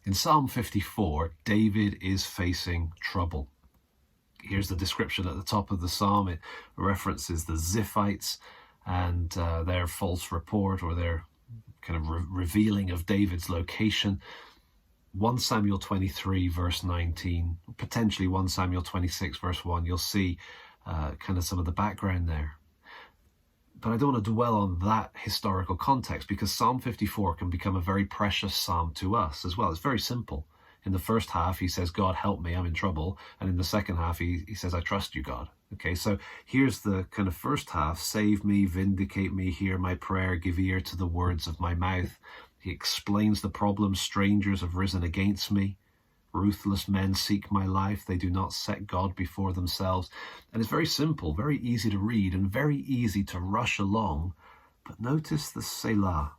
In Psalm 54, David is facing trouble. Here's the description at the top of the psalm. It references the Ziphites and their false report, or their kind of revealing of David's location. 1 Samuel 23 verse 19, potentially 1 Samuel 26 verse 1, you'll see kind of some of the background there. But I don't want to dwell on that historical context, because Psalm 54 can become a very precious psalm to us as well. It's very simple. In the first half, he says, God, help me, I'm in trouble. And in the second half, he says, I trust you, God. Okay, so here's the kind of first half. Save me, vindicate me, hear my prayer, give ear to the words of my mouth. He explains the problem. Strangers have risen against me. Ruthless men seek my life. They do not set God before themselves. And it's very simple, very easy to read, and very easy to rush along. But notice the Selah,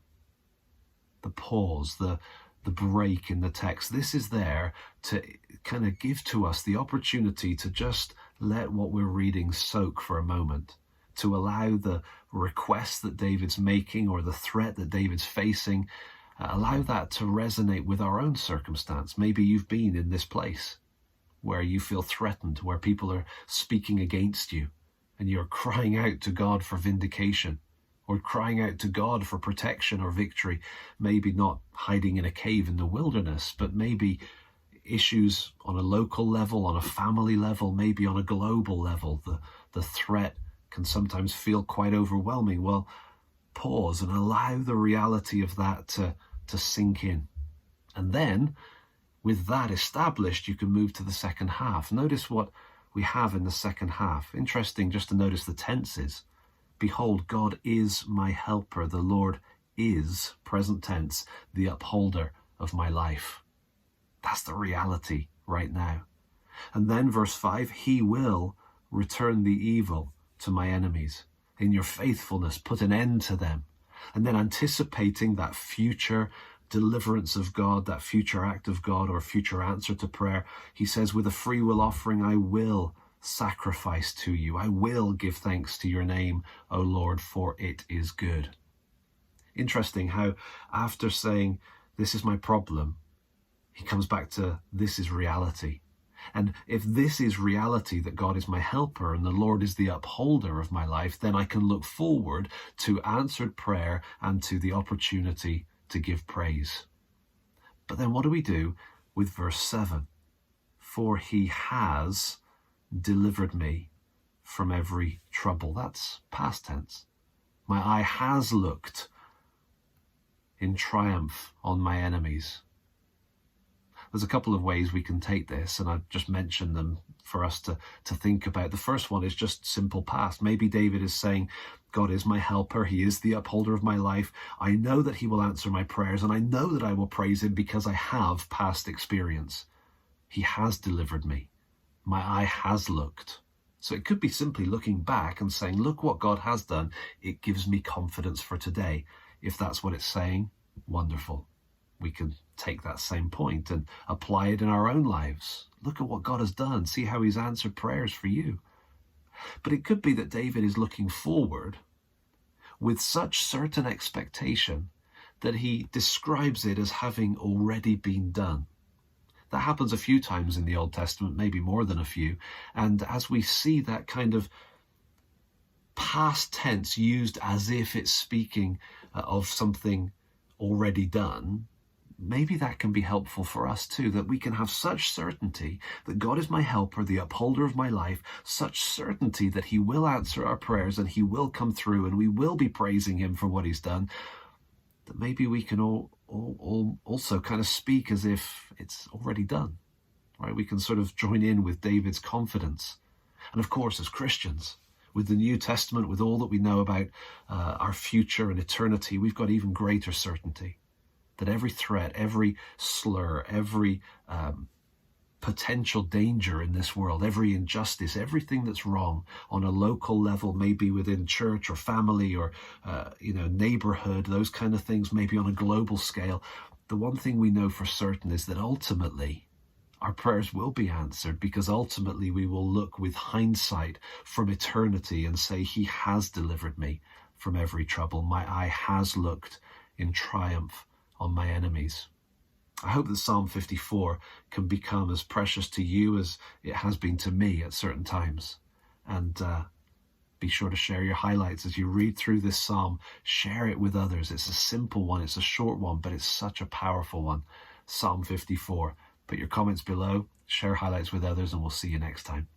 the pause, the break in the text. This is there to kind of give to us the opportunity to just let what we're reading soak for a moment, to allow the request that David's making, or the threat that David's facing, allow that to resonate with our own circumstance. Maybe you've been in this place where you feel threatened, where people are speaking against you, and you're crying out to God for vindication, or crying out to God for protection or victory. Maybe not hiding in a cave in the wilderness, but maybe issues on a local level, on a family level, maybe on a global level. The threat can sometimes feel quite overwhelming. Well, pause and allow the reality of that to sink in. And then, with that established, you can move to the second half. Notice what we have in the second half. Interesting just to notice the tenses. Behold, God is my helper. The Lord is, present tense, the upholder of my life. That's the reality right now. And then verse 5, he will return the evil to my enemies. In your faithfulness, put an end to them. And then anticipating that future deliverance of God, that future act of God, or future answer to prayer, he says, with a free will offering, I will sacrifice to you. I will give thanks to your name, O Lord, for it is good. Interesting how after saying, this is my problem, he comes back to, this is reality. And if this is reality, that God is my helper and the Lord is the upholder of my life, then I can look forward to answered prayer and to the opportunity to give praise. But then what do we do with verse 7? For he has delivered me from every trouble. That's past tense. My eye has looked in triumph on my enemies. There's a couple of ways we can take this, and I've just mentioned them for us to think about. The first one is just simple past. Maybe David is saying, God is my helper. He is the upholder of my life. I know that he will answer my prayers, and I know that I will praise him because I have past experience. He has delivered me. My eye has looked. So it could be simply looking back and saying, look what God has done. It gives me confidence for today. If that's what it's saying, wonderful. We can take that same point and apply it in our own lives. Look at what God has done. See how he's answered prayers for you. But it could be that David is looking forward with such certain expectation that he describes it as having already been done. That happens a few times in the Old Testament, maybe more than a few. And as we see that kind of past tense used as if it's speaking of something already done, maybe that can be helpful for us too, that we can have such certainty that God is my helper, the upholder of my life, such certainty that he will answer our prayers and he will come through and we will be praising him for what he's done, that maybe we can all also kind of speak as if it's already done, right? We can sort of join in with David's confidence. And of course, as Christians, with the New Testament, with all that we know about our future and eternity, we've got even greater certainty that every threat, every slur, every potential danger in this world, every injustice, everything that's wrong on a local level, maybe within church or family or neighborhood, those kind of things, maybe on a global scale, the one thing we know for certain is that ultimately our prayers will be answered, because ultimately we will look with hindsight from eternity and say, he has delivered me from every trouble. My eye has looked in triumph on my enemies. I hope that Psalm 54 can become as precious to you as it has been to me at certain times. And be sure to share your highlights as you read through this psalm. Share it with others. It's a simple one, it's a short one, but it's such a powerful one. Psalm 54. Put your comments below, share highlights with others, and we'll see you next time.